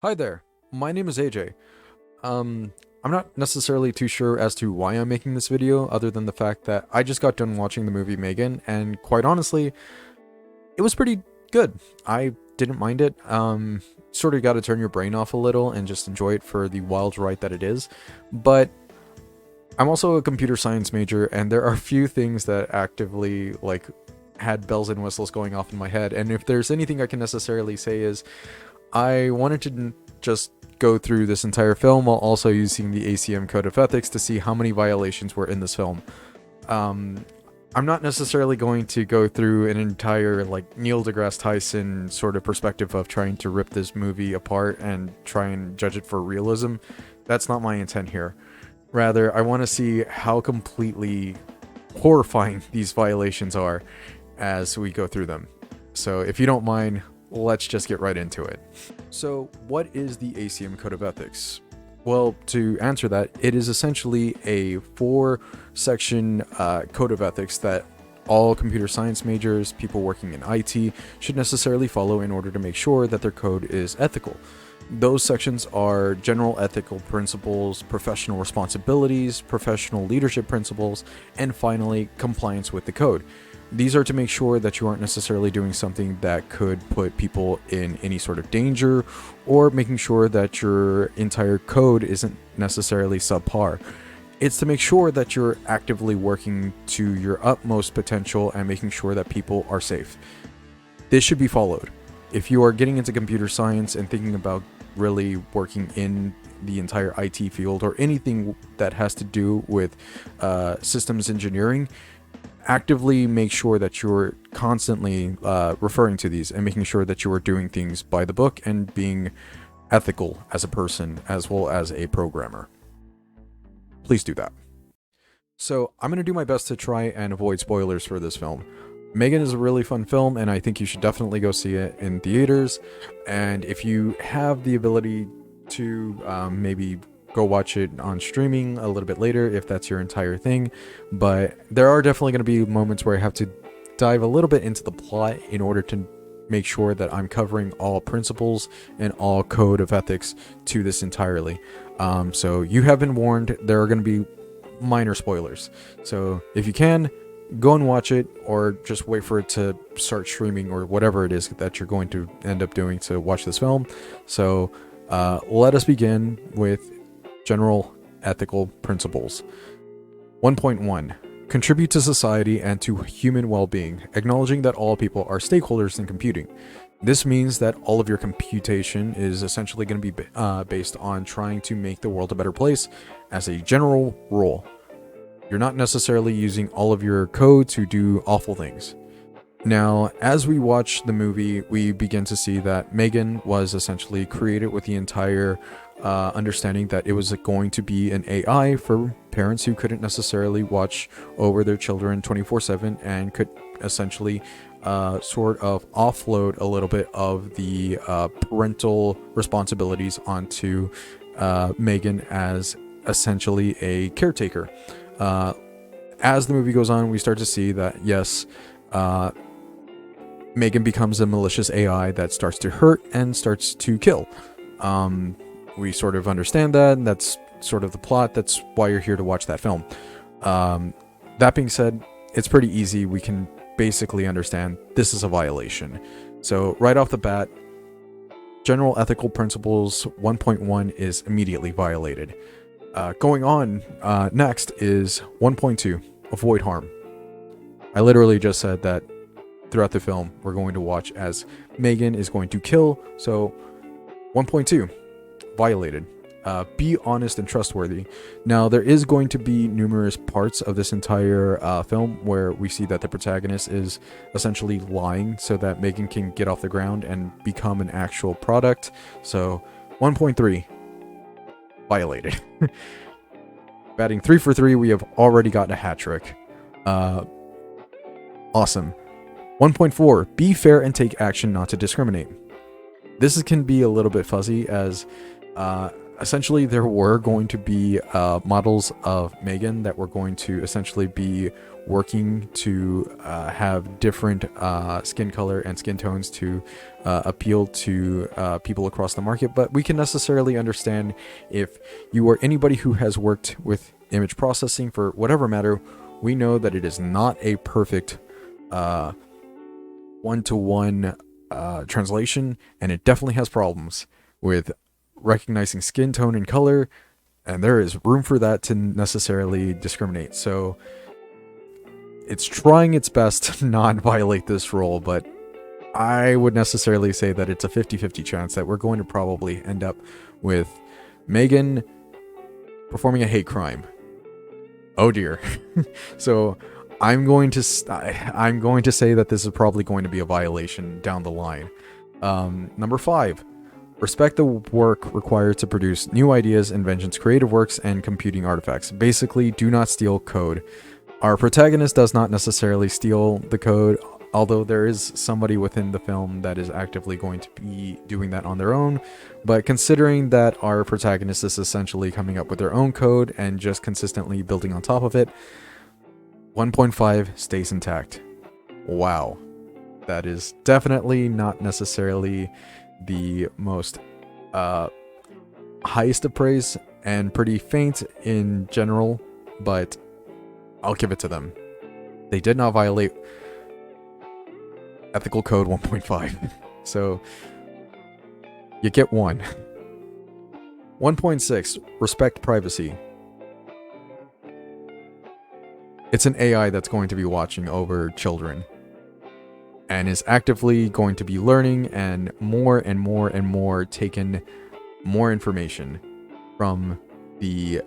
Hi there, my name is AJ. I'm not necessarily too sure as to why I'm making this video, other than the fact that I just got done watching the movie Megan, and quite honestly, it was pretty good. I didn't mind it. Sort of got to turn your brain off a little and just enjoy it for the wild ride that it is. But I'm also a computer science major, and there are a few things that actively, had bells and whistles going off in my head. And if there's anything I can necessarily say is, I wanted to just go through this entire film while also using the ACM Code of Ethics to see how many violations were in this film. I'm not necessarily going to go through an entire Neil deGrasse Tyson sort of perspective of trying to rip this movie apart and try and judge it for realism. That's not my intent here. Rather, I want to see how completely horrifying these violations are as we go through them. So if you don't mind, let's just get right into it. So, what is the ACM Code of Ethics? Well, to answer that, it is essentially a 4-section code of ethics that all computer science majors, people working in IT, should necessarily follow in order to make sure that their code is ethical. Those sections are general ethical principles, professional responsibilities, professional leadership principles, and finally, compliance with the code. These are to make sure that you aren't necessarily doing something that could put people in any sort of danger, or making sure that your entire code isn't necessarily subpar. It's to make sure that you're actively working to your utmost potential and making sure that people are safe. This should be followed. If you are getting into computer science and thinking about really working in the entire IT field or anything that has to do with systems engineering, actively make sure that you're constantly referring to these and making sure that you are doing things by the book and being ethical as a person as well as a programmer. Please do that. So I'm going to do my best to try and avoid spoilers for this film. Megan is a really fun film, and I think you should definitely go see it in theaters. And if you have the ability to maybe go watch it on streaming a little bit later, if that's your entire thing. But there are definitely going to be moments where I have to dive a little bit into the plot in order to make sure that I'm covering all principles and all code of ethics to this entirely. So you have been warned. There are going to be minor spoilers. So if you can, go and watch it, or just wait for it to start streaming or whatever it is that you're going to end up doing to watch this film. So let us begin with general ethical principles. 1.1. Contribute to society and to human well-being, acknowledging that all people are stakeholders in computing. This means that all of your computation is essentially going to be based on trying to make the world a better place as a general rule. You're not necessarily using all of your code to do awful things. Now, as we watch the movie, we begin to see that Megan was essentially created with the entire understanding that it was going to be an AI for parents who couldn't necessarily watch over their children 24/7 and could essentially sort of offload a little bit of the parental responsibilities onto Megan as essentially a caretaker. As the movie goes on, we start to see that, yes, Megan becomes a malicious AI that starts to hurt and starts to kill. We sort of understand that, and that's sort of the plot. That's why you're here to watch that film. That being said, it's pretty easy. We can basically understand this is a violation. So right off the bat, general ethical principles 1.1 is immediately violated. Going on, next is 1.2, avoid harm. I literally just said that throughout the film, we're going to watch as Megan is going to kill. So 1.2, violated. Be honest and trustworthy. Now, there is going to be numerous parts of this entire film where we see that the protagonist is essentially lying so that Megan can get off the ground and become an actual product. So 1.3, violated. Batting 3 for 3, we have already gotten a hat trick. Awesome. 1.4, be fair and take action not to discriminate. This can be a little bit fuzzy, as essentially there were going to be models of Megan that were going to essentially be working to have different skin color and skin tones to appeal to people across the market. But we can necessarily understand if you are anybody who has worked with image processing for whatever matter, we know that it is not a perfect one-to-one translation, and it definitely has problems with recognizing skin tone and color, and there is room for that to necessarily discriminate. So it's trying its best to not violate this rule, but I would necessarily say that it's a 50-50 chance that we're going to probably end up with Megan performing a hate crime. Oh dear. So I'm going to say that this is probably going to be a violation down the line. Number 5. Respect the work required to produce new ideas, inventions, creative works, and computing artifacts. Basically, do not steal code. Our protagonist does not necessarily steal the code, although there is somebody within the film that is actively going to be doing that on their own. But considering that our protagonist is essentially coming up with their own code and just consistently building on top of it, 1.5 stays intact. Wow. That is definitely not necessarily the most highest of praise, and pretty faint in general, but I'll give it to them. They did not violate ethical code 1.5. So you get 1. 1.6, respect privacy. It's an AI that's going to be watching over children and is actively going to be learning and more and more and more taking more information from the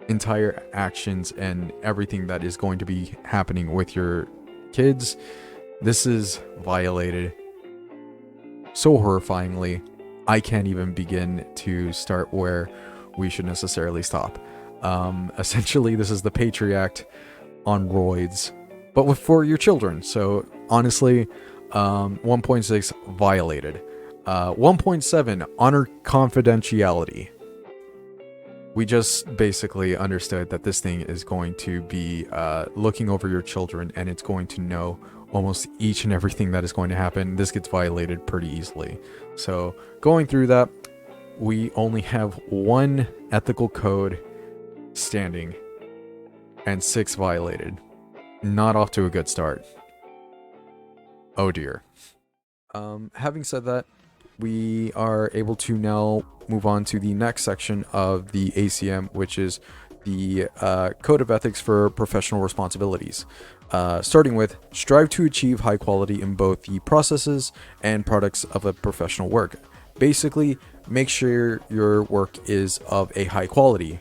entire actions and everything that is going to be happening with your kids. This is violated so horrifyingly, I can't even begin to start where we should necessarily stop. Essentially, this is the Patriot Act on roids, but for your children. So honestly, 1.6 violated. 1.7, honor confidentiality. We just basically understood that this thing is going to be looking over your children, and it's going to know almost each and everything that is going to happen. This gets violated pretty easily. So going through that, we only have 1 ethical code standing and 6 violated. Not off to a good start. Oh dear. Having said that, we are able to now move on to the next section of the ACM, which is the Code of Ethics for Professional Responsibilities. Starting with, strive to achieve high quality in both the processes and products of a professional work. Basically, make sure your work is of a high quality.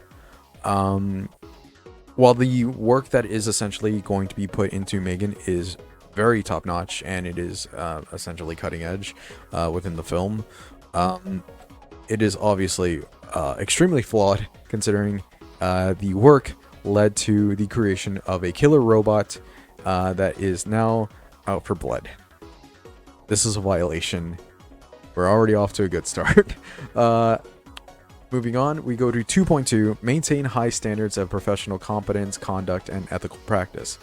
While the work that is essentially going to be put into Megan is very top-notch, and it is essentially cutting edge within the film, it is obviously extremely flawed, considering the work led to the creation of a killer robot that is now out for blood. This is a violation. We're already off to a good start. Moving on, we go to 2.2, maintain high standards of professional competence, conduct, and ethical practice.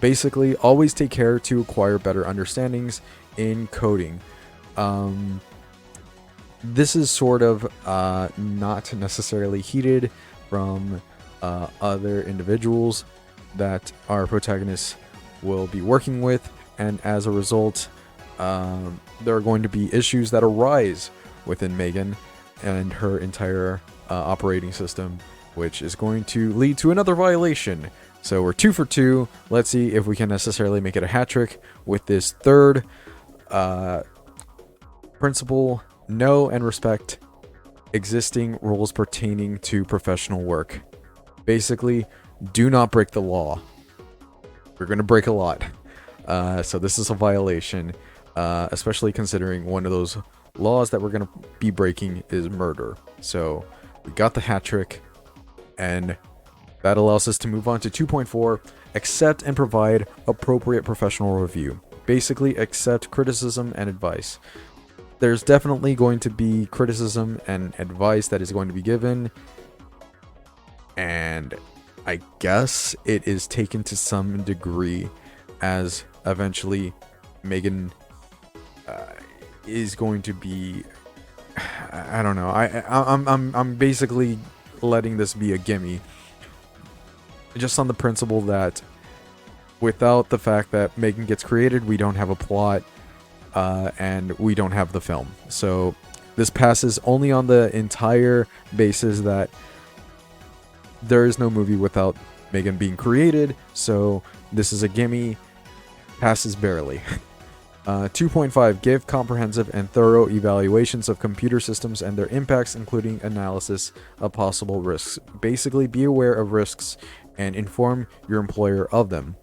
Basically, always take care to acquire better understandings in coding. This is sort of not necessarily heated from other individuals that our protagonists will be working with, and as a result, there are going to be issues that arise within Megan and her entire operating system, which is going to lead to another violation. So we're 2 for 2. Let's see if we can necessarily make it a hat trick with this third principle: know and respect existing rules pertaining to professional work. Basically, do not break the law. We're going to break a lot. So this is a violation, especially considering one of those laws that we're going to be breaking is murder. So we got the hat trick, and that allows us to move on to 2.4, accept and provide appropriate professional review. Basically, accept criticism and advice. there's definitely going to be criticism and advice that is going to be given, and I guess it is taken to some degree, as eventually Megan is going to be. I don't know. I'm basically letting this be a gimme, just on the principle that without the fact that Megan gets created, we don't have a plot, and we don't have the film. So this passes only on the entire basis that there is no movie without Megan being created. So this is a gimme, passes barely. 2.5, give comprehensive and thorough evaluations of computer systems and their impacts, including analysis of possible risks. Basically, be aware of risks and inform your employer of them.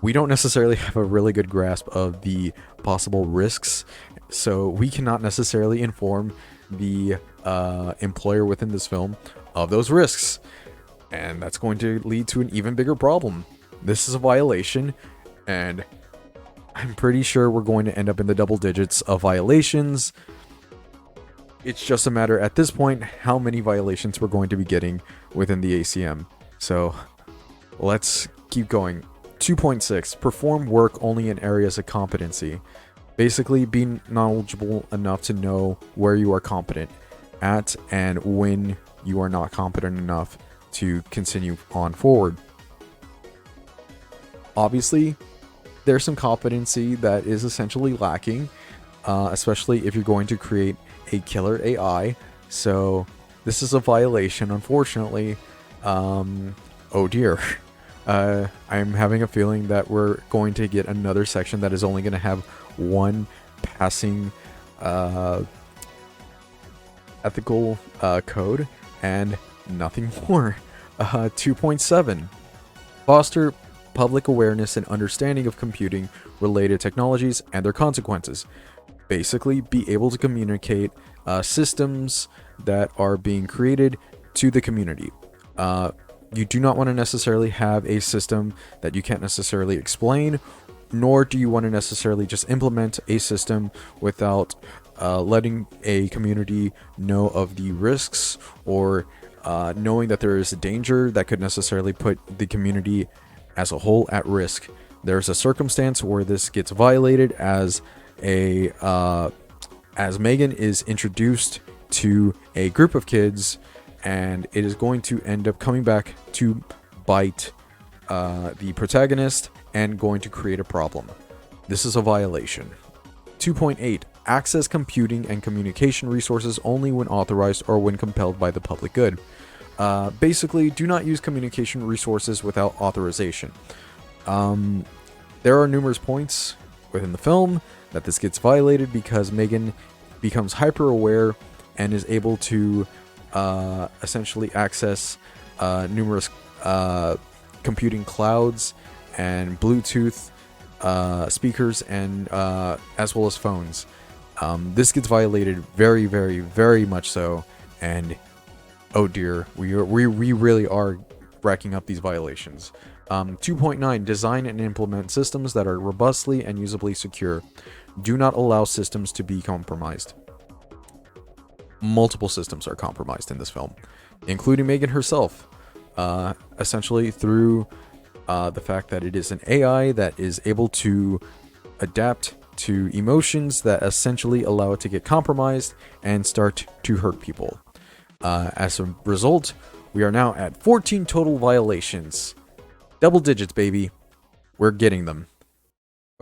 We don't necessarily have a really good grasp of the possible risks, so we cannot necessarily inform the employer within this film of those risks, and that's going to lead to an even bigger problem. This is a violation, and I'm pretty sure we're going to end up in the double digits of violations. It's just a matter at this point how many violations we're going to be getting within the ACM. So let's keep going. 2.6, perform work only in areas of competency. Basically, be knowledgeable enough to know where you are competent at and when you are not competent enough to continue on forward. Obviously, there's some competency that is essentially lacking, especially if you're going to create a killer AI. So this is a violation, unfortunately. Oh dear. I'm having a feeling that we're going to get another section that is only going to have one passing ethical code and nothing more. 2.7, foster public awareness and understanding of computing related technologies and their consequences. Basically, be able to communicate systems that are being created to the community. You do not want to necessarily have a system that you can't necessarily explain, nor do you want to necessarily just implement a system without letting a community know of the risks, or knowing that there is a danger that could necessarily put the community as a whole at risk. There's a circumstance where this gets violated as Megan is introduced to a group of kids, and it is going to end up coming back to bite the protagonist and going to create a problem. This is a violation. 2.8, access computing and communication resources only when authorized or when compelled by the public good. Basically, do not use communication resources without authorization. There are numerous points within the film that this gets violated because Megan becomes hyper aware and is able to essentially access numerous computing clouds and Bluetooth speakers, and as well as phones. This gets violated very, very, very much so, and oh dear, we really are racking up these violations. 2.9, design and implement systems that are robustly and usably secure. Do not allow systems to be compromised. Multiple systems are compromised in this film, including Megan herself, essentially through the fact that it is an AI that is able to adapt to emotions that essentially allow it to get compromised and start to hurt people. As a result, we are now at 14 total violations. Double digits, baby. We're getting them.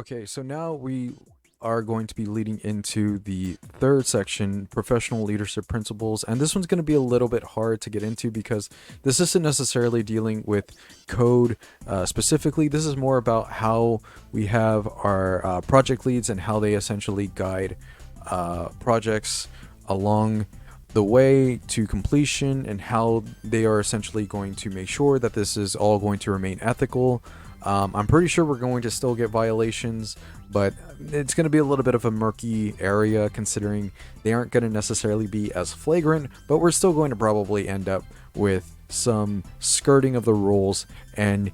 Okay, so now we are going to be leading into the third section, professional leadership principles, and this one's going to be a little bit hard to get into because this isn't necessarily dealing with code specifically. This is more about how we have our project leads and how they essentially guide projects along the way to completion, and how they are essentially going to make sure that this is all going to remain ethical. I'm pretty sure we're going to still get violations, but it's going to be a little bit of a murky area considering they aren't going to necessarily be as flagrant, but we're still going to probably end up with some skirting of the rules and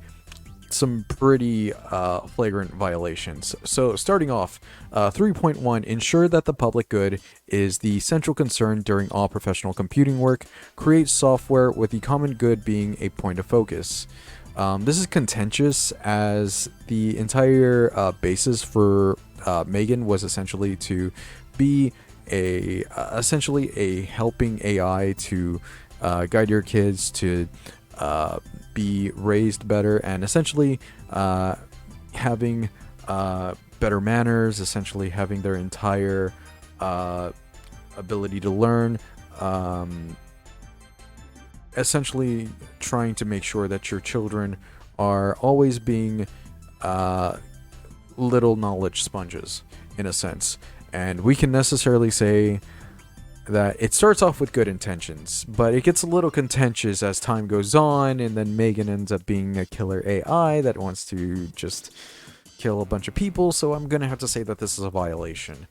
some pretty flagrant violations. So starting off, 3.1, ensure that the public good is the central concern during all professional computing work. Create software with the common good being a point of focus. This is contentious as the entire basis for Megan was essentially to be essentially a helping AI to guide your kids to be raised better, and essentially having better manners, essentially having their entire ability to learn, essentially trying to make sure that your children are always being little knowledge sponges, in a sense. And we can necessarily say that it starts off with good intentions, but it gets a little contentious as time goes on, and then Megan ends up being a killer AI that wants to just kill a bunch of people, so I'm gonna have to say that this is a violation.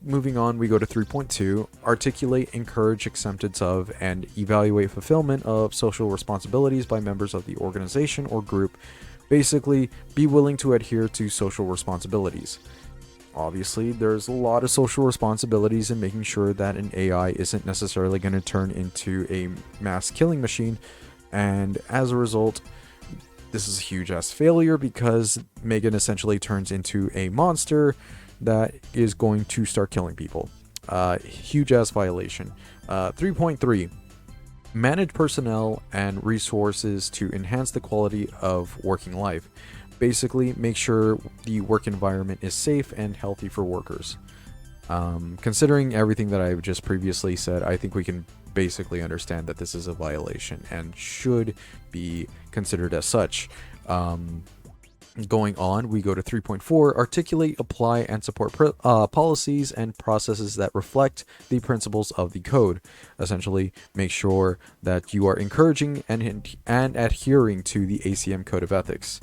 Moving on, we go to 3.2, articulate, encourage acceptance of, and evaluate fulfillment of social responsibilities by members of the organization or group. Basically, be willing to adhere to social responsibilities. Obviously, there's a lot of social responsibilities in making sure that an AI isn't necessarily going to turn into a mass killing machine, and as a result, this is a huge ass failure because Megan essentially turns into a monster that is going to start killing people. Huge ass violation. 3.3, manage personnel and resources to enhance the quality of working life. Basically, make sure the work environment is safe and healthy for workers. Considering everything that I've just previously said, I think we can basically understand that this is a violation and should be considered as such. Going on, we go to 3.4, articulate, apply, and support policies and processes that reflect the principles of the code. Essentially, make sure that you are encouraging and adhering to the ACM Code of Ethics.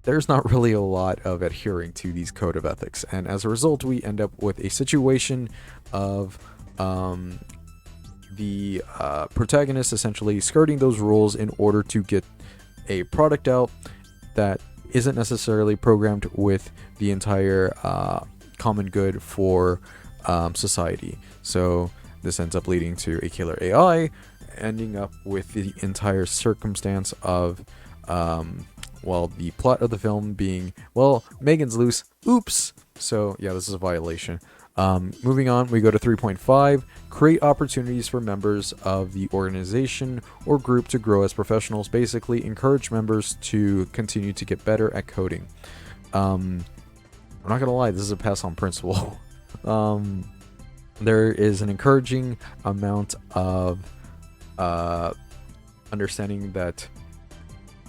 There's not really a lot of adhering to these Code of Ethics, and as a result, we end up with a situation of the protagonist essentially skirting those rules in order to get a product out that isn't necessarily programmed with the entire common good for society. So this ends up leading to a killer AI, ending up with the entire circumstance of the plot of the film being, Megan's loose, oops. So yeah, this is a violation. Moving on, we go to 3.5, create opportunities for members of the organization or group to grow as professionals. Basically, encourage members to continue to get better at coding. I'm not gonna lie, this is a pass on principle. There is an encouraging amount of understanding that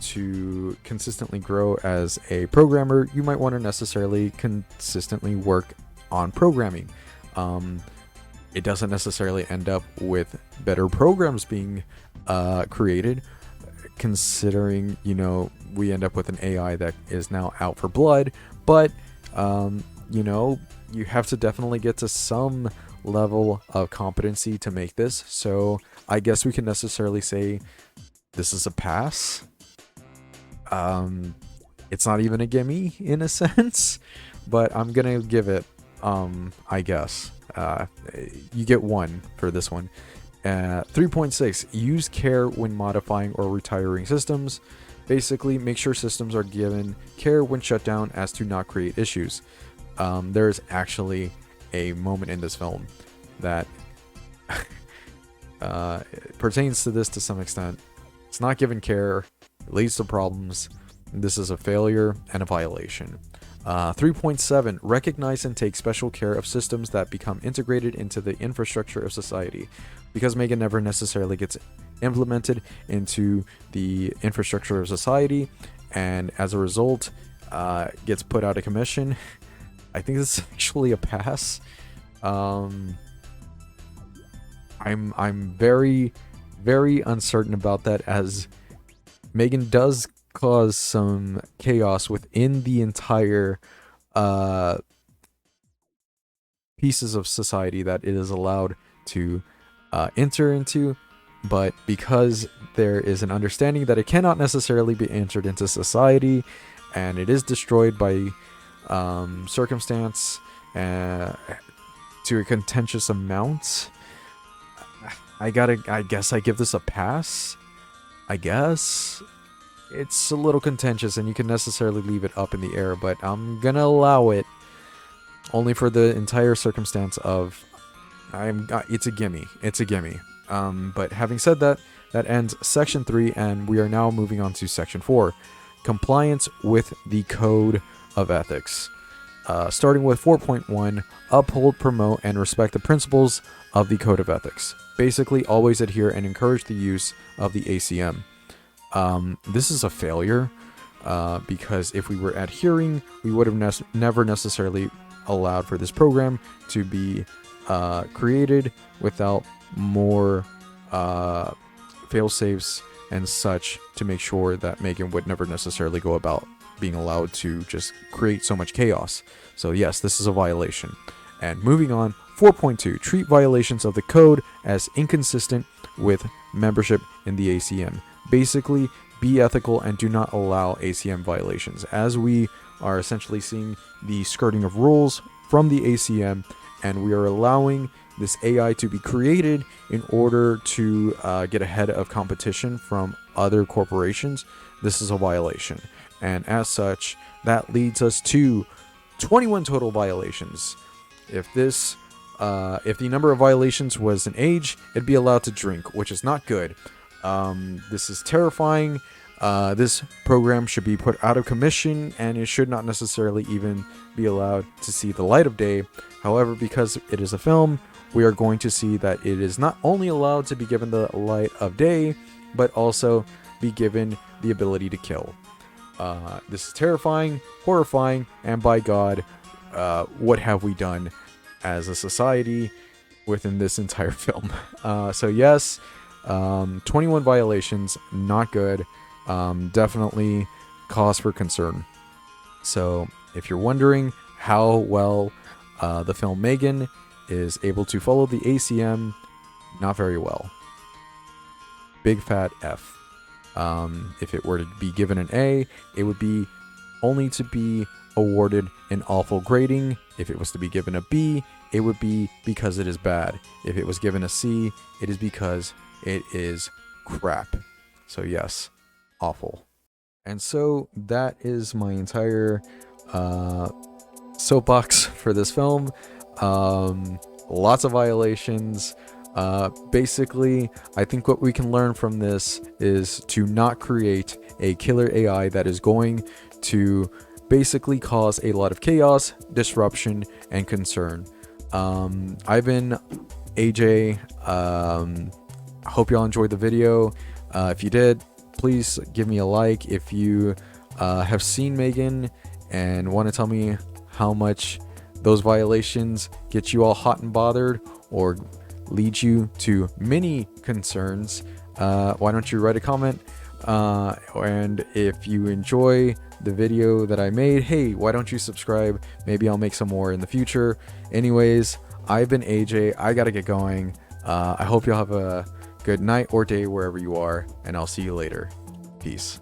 to consistently grow as a programmer, you might want to necessarily consistently work on programming. It doesn't necessarily end up with better programs being created, considering, we end up with an AI that is now out for blood, but you have to definitely get to some level of competency to make this. So I guess we can necessarily say this is a pass. It's not even a gimme in a sense, but I'm gonna give it, I guess, you get one for this one. 3.6, use care when modifying or retiring systems. Basically, make sure systems are given care when shut down as to not create issues. There's actually a moment in this film that pertains to this to some extent. It's not given care, it leads to problems. This is a failure and a violation. 3.7, recognize and take special care of systems that become integrated into the infrastructure of society. Because Megan never necessarily gets implemented into the infrastructure of society, and as a result, gets put out of commission, I think this is actually a pass. I'm very, very uncertain about that, as Megan does cause some chaos within the entire pieces of society that it is allowed to enter into. but because there is an understanding that it cannot necessarily be entered into society, and it is destroyed by circumstance to a contentious amount, I guess I give this a pass. I guess it's a little contentious and you can necessarily leave it up in the air, but I'm gonna allow it only for the entire circumstance of it's a gimme. But having said that, that ends section 3, and we are now moving on to section 4, compliance with the Code of Ethics. Starting with 4.1, uphold, promote, and respect the principles of the Code of Ethics. Basically, always adhere and encourage the use of the ACM. This is a failure because if we were adhering, we would have never necessarily allowed for this program to be created without more fail-safes and such to make sure that Megan would never necessarily go about being allowed to just create so much chaos. So yes, this is a violation. And moving on, 4.2, treat violations of the code as inconsistent with membership in the ACM. Basically, be ethical and do not allow ACM violations, as we are essentially seeing the skirting of rules from the ACM, and we are allowing this AI to be created in order to get ahead of competition from other corporations. This is a violation, and as such, that leads us to 21 total violations. If the number of violations was an age, it'd be allowed to drink, which is not good. This is terrifying. This program should be put out of commission, and it should not necessarily even be allowed to see the light of day. However, because it is a film, we are going to see that it is not only allowed to be given the light of day, but also be given the ability to kill. This is terrifying, horrifying, and by God, what have we done as a society within this entire film? So yes, 21 violations, not good. Definitely cause for concern. So if you're wondering how well the film Megan is able to follow the ACM, not very well. Big fat F. If it were to be given an A, it would be only to be awarded an awful grading. If it was to be given a B, it would be because it is bad. If it was given a C, it is because it is crap. So yes, awful. And so that is my entire soapbox for this film. Lots of violations. Basically, I think what we can learn from this is to not create a killer AI that is going to basically cause a lot of chaos, disruption, and concern. I've been AJ. I hope y'all enjoyed the video. If you did, please give me a like. If you have seen Megan and want to tell me how much those violations get you all hot and bothered or lead you to many concerns, why don't you write a comment? And if you enjoy the video that I made, hey, why don't you subscribe? Maybe I'll make some more in the future. Anyways, I've been AJ. I gotta get going. I hope y'all have a good night or day wherever you are, and I'll see you later. Peace.